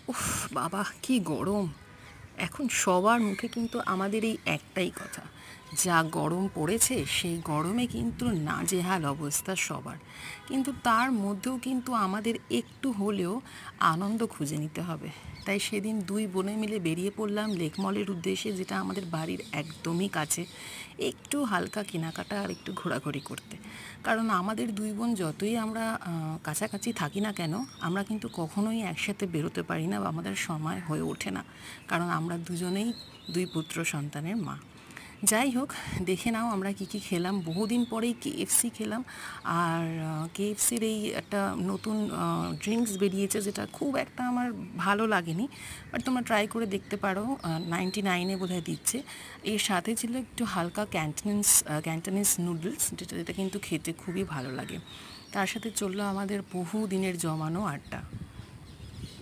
উফ বাবা কি গরম! এখন সবার মুখে কিন্তু আমাদের এই একটাই কথা, যা গরম পড়েছে সেই গরমে কিন্তু নাজেহাল অবস্থা সবার। কিন্তু তার মধ্যেও কিন্তু আমাদের একটু হলেও আনন্দ খুঁজে নিতে হবে। তাই সেদিন দুই বোনে মিলে বেরিয়ে পড়লাম লেক মলের উদ্দেশ্যে, যেটা আমাদের বাড়ির একদমই কাছে। একটু হালকা কেনাকাটা আর একটু ঘোরাঘুরি করতে। কারণ আমাদের দুই বোন যতই আমরা কাছাকাছি থাকি না কেন, আমরা কিন্তু কখনোই একসাথে বেরোতে পারি না বা আমাদের সময় হয়ে ওঠে না। কারণ আমরা দুজনেই দুই পুত্র সন্তানের মা। যাই হোক, দেখে নাও আমরা কি কি খেলাম। বহুদিন পরেই কেএফসি খেলাম। আর কেএফসির এই একটা নতুন ড্রিঙ্কস বেরিয়েছে, যেটা খুব একটা আমার ভালো লাগেনি, বাট তোমরা ট্রাই করে দেখতে পারো। 99-এ বোধহয় দিচ্ছে। এর সাথে ছিল একটু হালকা ক্যান্টানিস নুডলস, যেটা যেটা কিন্তু খেতে খুবই ভালো লাগে। তার সাথে চললো আমাদের বহু দিনের জমানো আড্ডা।